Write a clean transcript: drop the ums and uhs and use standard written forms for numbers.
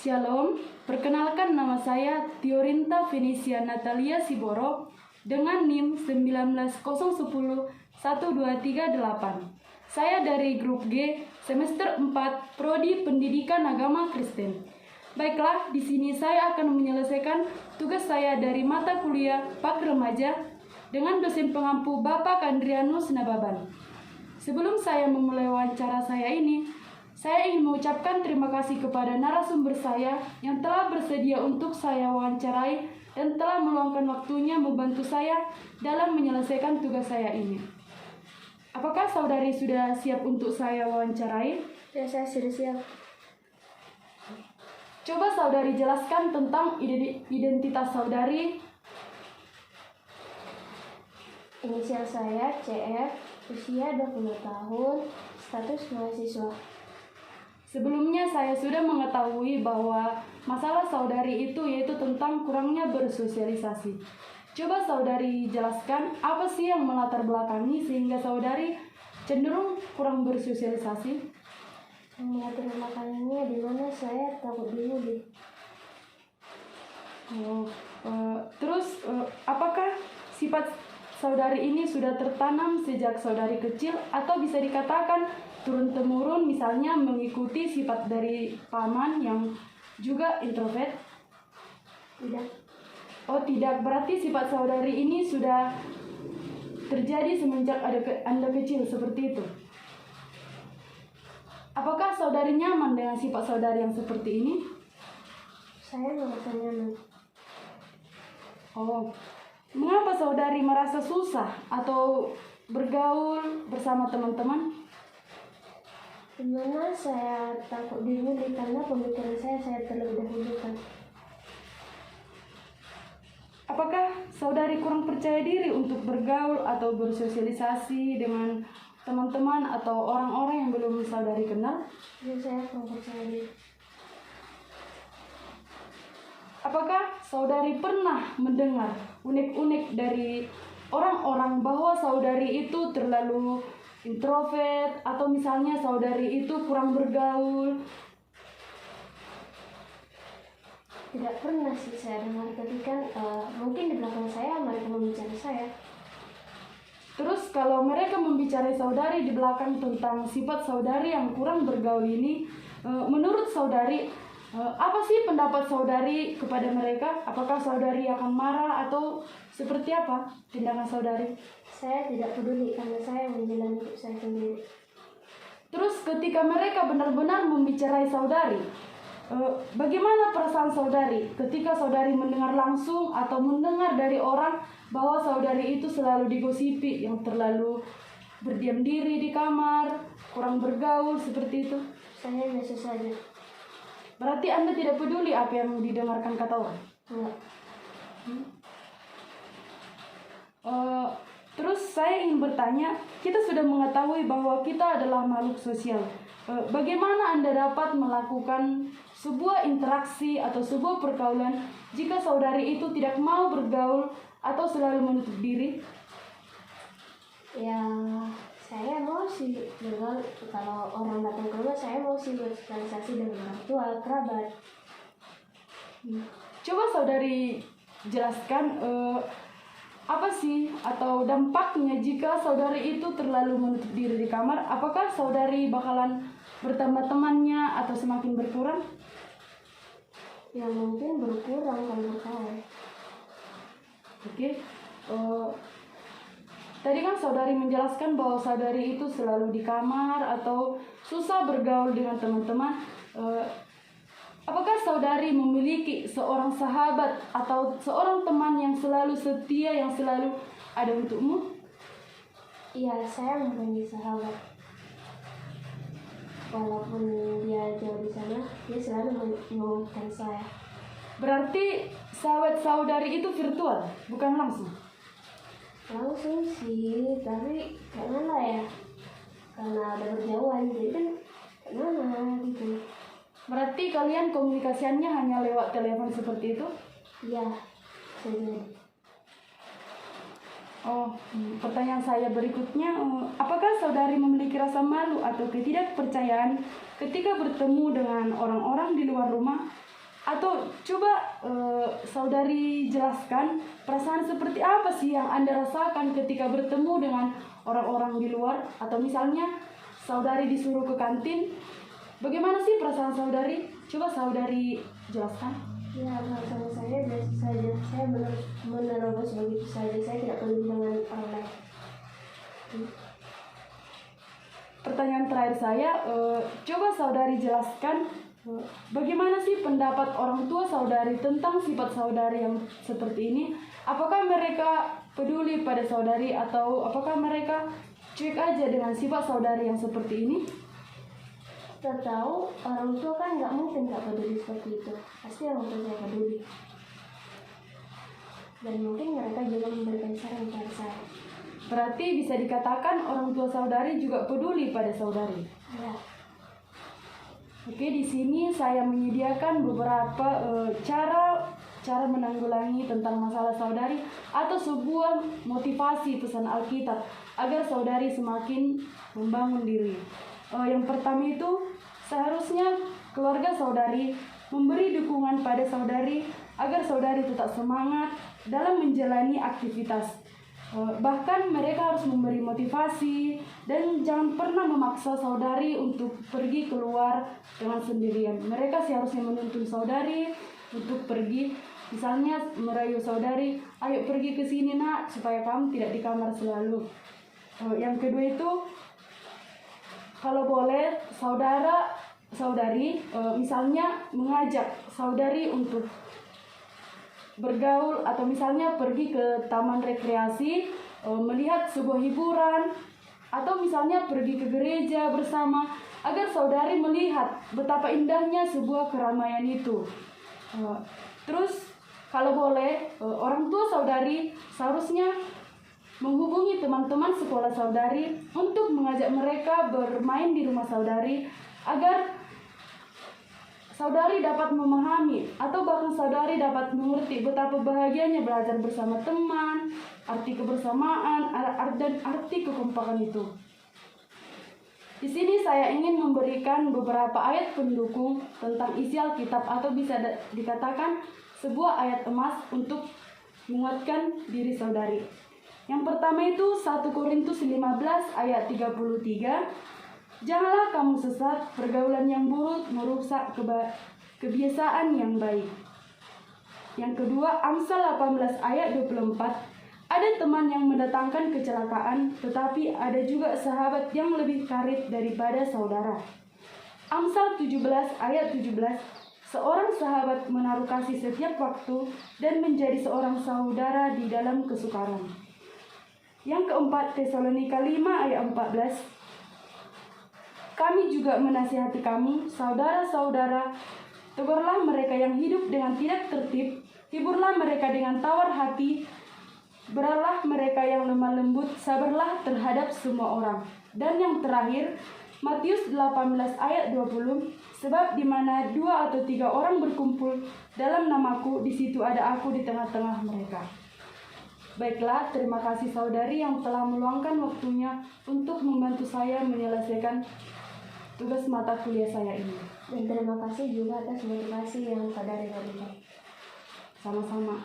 Shalom, perkenalkan nama saya Tiorinta Fenisia Natalia Siboro dengan NIM 1901012338. Saya dari grup G, semester 4, Prodi Pendidikan Agama Kristen. Baiklah, di sini saya akan menyelesaikan tugas saya dari mata kuliah Pak Remaja dengan dosen pengampu Bapak Andrianus Nababan. Sebelum saya memulai wawancara saya ini, saya ingin mengucapkan terima kasih kepada narasumber saya yang telah bersedia untuk saya wawancarai dan telah meluangkan waktunya membantu saya dalam menyelesaikan tugas saya ini. Apakah saudari sudah siap untuk saya wawancarai? Ya, saya sudah siap. Coba saudari jelaskan tentang identitas saudari. Inisial saya CF, usia 20 tahun, status mahasiswa. Sebelumnya saya sudah mengetahui bahwa masalah saudari itu yaitu tentang kurangnya bersosialisasi. Coba saudari jelaskan apa sih yang melatar belakangi sehingga saudari cenderung kurang bersosialisasi? Yang melatar belakanginya di mana saya takut dibully. Apakah sifat saudari ini sudah tertanam sejak saudari kecil atau bisa dikatakan turun-temurun, misalnya mengikuti sifat dari paman yang juga introvert? Tidak. Oh tidak, berarti sifat saudari ini sudah terjadi semenjak Anda kecil seperti itu. Apakah saudari nyaman dengan sifat saudari yang seperti ini? Saya merasa nyaman. Oh, mengapa saudari merasa susah atau bergaul bersama teman-teman? Dimana saya takut dibully karena pemikiran saya terlebih dahulukan. Apakah saudari kurang percaya diri untuk bergaul atau bersosialisasi dengan teman-teman atau orang-orang yang belum saudari kenal? Ya, saya kurang percaya diri. Apakah saudari pernah mendengar unek-unek dari orang-orang bahwa saudari itu terlalu introvert atau misalnya saudari itu kurang bergaul? Tidak pernah sih saya dengar, tapi kan mungkin di belakang saya mereka membicarakan saya. Terus kalau mereka membicarakan saudari di belakang tentang sifat saudari yang kurang bergaul ini, menurut saudari apa sih pendapat saudari kepada mereka? Apakah saudari akan marah atau seperti apa tindakan saudari? Saya tidak peduli karena saya menjalani hidup saya sendiri. Terus ketika mereka benar-benar membicarakan saudari, bagaimana perasaan saudari ketika saudari mendengar langsung atau mendengar dari orang bahwa saudari itu selalu digosipi, yang terlalu berdiam diri di kamar, kurang bergaul seperti itu? Saya biasa saja. Berarti Anda tidak peduli apa yang didengarkan kata orang? Enggak. Terus saya ingin bertanya, kita sudah mengetahui bahwa kita adalah makhluk sosial. Bagaimana Anda dapat melakukan sebuah interaksi atau sebuah pergaulan jika saudari itu tidak mau bergaul atau selalu menutup diri? Ya, saya mau sih bergaul. Kalau orang datang ke rumah, saya mau sih bersosialisasi dengan orang tua, kerabat. Coba saudari jelaskan apa sih atau dampaknya jika saudari itu terlalu menutup diri di kamar? Apakah saudari bakalan bertambah temannya atau semakin berkurang? Ya mungkin berkurang kalau berkawan. Oke. Tadi kan saudari menjelaskan bahwa saudari itu selalu di kamar atau susah bergaul dengan teman-teman. Apakah saudari memiliki seorang sahabat atau seorang teman yang selalu setia, yang selalu ada untukmu? Iya, saya mempunyai sahabat. Walaupun dia jauh di sana, dia selalu mengingatkan saya. Berarti sahabat saudari itu virtual, bukan langsung? Langsung sih, tapi gimana ya? Karena ada berjauhan, jadi kan gimana gitu. Berarti kalian komunikasiannya hanya lewat telepon seperti itu? Iya, jadi. Pertanyaan saya berikutnya, apakah saudari memiliki rasa malu atau ketidakpercayaan ketika bertemu dengan orang-orang di luar rumah Atau coba saudari jelaskan perasaan seperti apa sih yang Anda rasakan ketika bertemu dengan orang-orang di luar, atau misalnya saudari disuruh ke kantin. Bagaimana sih perasaan saudari? Coba saudari jelaskan. Ya, perasaan saya biasa saja. Saya menerobos begitu saja. Saya tidak peduli dengan orang lain. Pertanyaan terakhir saya, coba saudari jelaskan bagaimana sih pendapat orang tua saudari tentang sifat saudari yang seperti ini? Apakah mereka peduli pada saudari, atau apakah mereka cuek aja dengan sifat saudari yang seperti ini? Kita tahu orang tua kan nggak mungkin nggak peduli seperti itu. Pasti orang tua saya peduli. Dan mungkin mereka juga memberikan saran kepada saya. Berarti bisa dikatakan orang tua saudari juga peduli pada saudari. Ya. Oke, di sini saya menyediakan beberapa cara menanggulangi tentang masalah saudari, atau sebuah motivasi pesan Alkitab agar saudari semakin membangun diri. Yang pertama itu, seharusnya keluarga saudari memberi dukungan pada saudari agar saudari tetap semangat dalam menjalani aktivitas. Bahkan mereka harus memberi motivasi dan jangan pernah memaksa saudari untuk pergi keluar dengan sendirian. Mereka seharusnya menuntun saudari untuk pergi, misalnya merayu saudari, ayo pergi ke sini nak, supaya kamu tidak di kamar selalu. Yang kedua itu, kalau boleh saudari misalnya mengajak saudari untuk bergaul, atau misalnya pergi ke taman rekreasi, melihat sebuah hiburan, atau misalnya pergi ke gereja bersama, agar saudari melihat betapa indahnya sebuah keramaian itu. Terus kalau boleh, orang tua saudari seharusnya menghubungi teman-teman sekolah saudari untuk mengajak mereka bermain di rumah saudari, agar saudari dapat memahami atau bahkan saudari dapat mengerti betapa bahagianya belajar bersama teman, arti kebersamaan, dan arti kekompakan itu. Di sini saya ingin memberikan beberapa ayat pendukung tentang isi Alkitab, atau bisa dikatakan sebuah ayat emas untuk menguatkan diri saudari. Yang pertama itu 1 Korintus 15 ayat 33. Janganlah kamu sesat, pergaulan yang buruk merusak kebiasaan yang baik. Yang kedua, Amsal 18 ayat 24. Ada teman yang mendatangkan kecelakaan, tetapi ada juga sahabat yang lebih karib daripada saudara. Amsal 17 ayat 17. Seorang sahabat menaruh kasih setiap waktu dan menjadi seorang saudara di dalam kesukaran. Yang keempat, Tesalonika 5 ayat 14. Kami juga menasihati kamu, saudara-saudara, tegurlah mereka yang hidup dengan tidak tertib, hiburlah mereka dengan tawar hati, beralah mereka yang lemah lembut, sabarlah terhadap semua orang. Dan yang terakhir, Matius 18 ayat 20, sebab di mana 2 atau 3 orang berkumpul dalam namaku, di situ ada aku di tengah-tengah mereka. Baiklah, terima kasih saudari yang telah meluangkan waktunya untuk membantu saya menyelesaikan tugas mata kuliah saya ini. Dan terima kasih juga atas motivasi yang saudari berikan. Sama-sama.